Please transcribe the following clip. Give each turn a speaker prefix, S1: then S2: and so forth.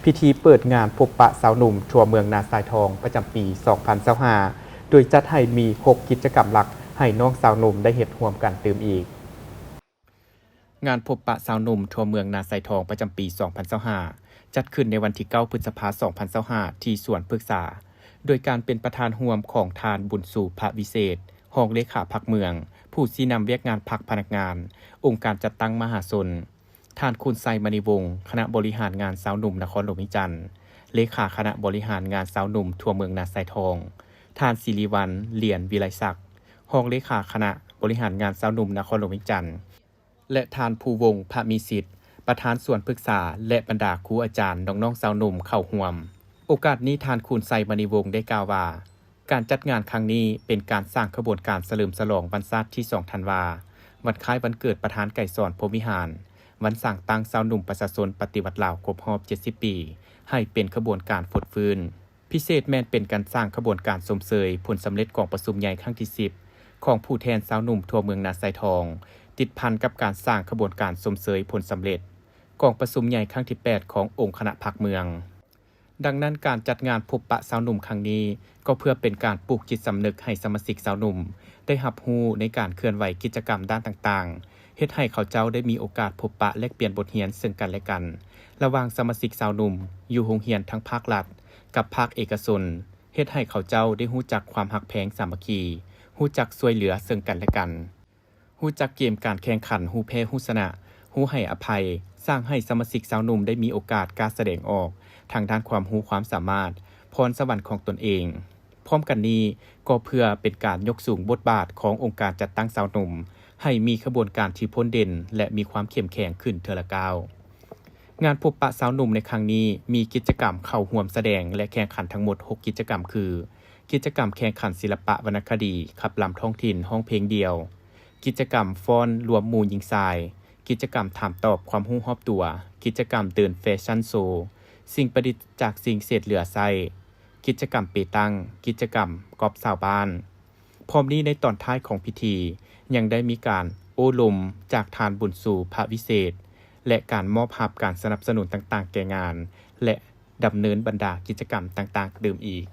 S1: พิธีเปิดงานพบปะสาวหนุ่มทั่วเมืองนาทรายทองประจำปี 2025โดยจัดให้มี 6 กิจกรรมหลักให้น้องสาวหนุ่มได้เฮ็ดร่วมกันตื่มอีกงานพบปะสาวหนุ่มทั่วเมืองนาทรายทองประจำปี 2025จัดขึ้นในวันที่ 9 พฤษภาคม 2025ที่สวนพฤกษาโดยการเป็นประธานร่วมของทานบุญสู่พระวิเศษรองเลขาพรรคเมืองผู้ชี้นำเวียกงานพรรคพนักงานองค์การจัดตั้งมหาชนท่านคุณไซมณีวงศ์คณะบริหารงานสาวหนุ่มนครหลวงวิจันทร์เลขาคณะบริหารงานสาวหนุ่มทั่วเมืองนาทรายทองท่านศิริวัลย์เหรียญวิไลศักดิ์รองเลขาคณะบริหารงานสาวหนุ่มนครหลวงวิจันทร์และท่านภูวงศ์พระมีสิทธิ์ประธานส่วนปรึกษาและบรรดาครูอาจารย์น้องๆสาวหนุ่มเข้าร่วมโอกาสนี้ท่านคุณไซมณีวงศ์ได้กล่าวว่าการจัดงานครั้งนี้เป็นการสร้างขบวนการเฉลิมฉลองวันศาสตร์ที่2ธันวาวันคล้ายวันเกิดประธานไก่สอนพรหมวิหารวันสร้างตั้งสาวหนุ่มประชาชนปฏิวัติลาวครบรอบ70 ปีให้เป็นขบวนการฟดฟื้นพิเศษแม่นเป็นการสร้างขบวนการสมเสยผลสำเร็จของประชุมใหญ่ครั้งที่10ของผู้แทนสาวหนุ่มทั่วเมืองนาทรายทองติดพันกับการสร้างขบวนการสมเสยผลสำเร็จกองประชุมใหญ่ครั้งที่8ขององค์คณะพรรคเมืองดังนั้นการจัดงานพบปะสาวหนุ่มครั้งนี้ก็เพื่อเป็นการปลูกจิตสำนึกให้สมาชิกสาวหนุ่มได้รับรู้ในการเคลื่อนไหวกิจกรรมด้านต่างๆเฮ็ดให้เขาเจ้าได้มีโอกาสพบปะแลกเปลี่ยนบทเรียนซึ่งกันและกันระหว่างสมาชิกสาวหนุ่มอยู่โรงเรียนทั้งภาครัฐกับภาคเอกชนเฮ็ดให้เขาเจ้าได้รู้จักความฮักแพงสามัคคีรู้จักช่วยเหลือซึ่งกันและกันรู้จักเกมการแข่งขันรู้แพ้รู้ชนะรู้ให้อภัยสร้างให้สมาชิกสาวหนุ่มได้มีโอกาสการแสดงออกทางด้านความรู้ความสามารถพรสวรรค์ของตนเองพร้อมกันนี้ก็เพื่อเป็นการยกสูงบทบาทขององค์การจัดตั้งสาวหนุ่มให้มีขบวนการที่พ้นเด่นและมีความเข้มแข็งขึ้นเทอละก้าวงานพบปะสาวหนุ่มในครั้งนี้มีกิจกรรมเข้าร่วมแสดงและแข่งขันทั้งหมด6กิจกรรมคือกิจกรรมแข่งขันศิลปะวรรณคดีขับลำท้องถิ่นห้องเพลงเดียวกิจกรรมฟ้อนรวมหมู่หญิงชายกิจกรรมถามตอบความรู้รอบตัวกิจกรรมเดินแฟชั่นโชว์สิ่งประดิษฐ์จากสิ่งเศษเหลือใช้กิจกรรมเปตังกิจกรรมกอบสาวบ้านพร้อมนี้ในตอนท้ายของพิธียังได้มีการโอ้ลมจากทานบุญสู่พระวิเศษและการมอบภาพการสนับสนุนต่างๆแก่งานและดำเนินบรรดากิจกรรมต่างๆเดิมอีก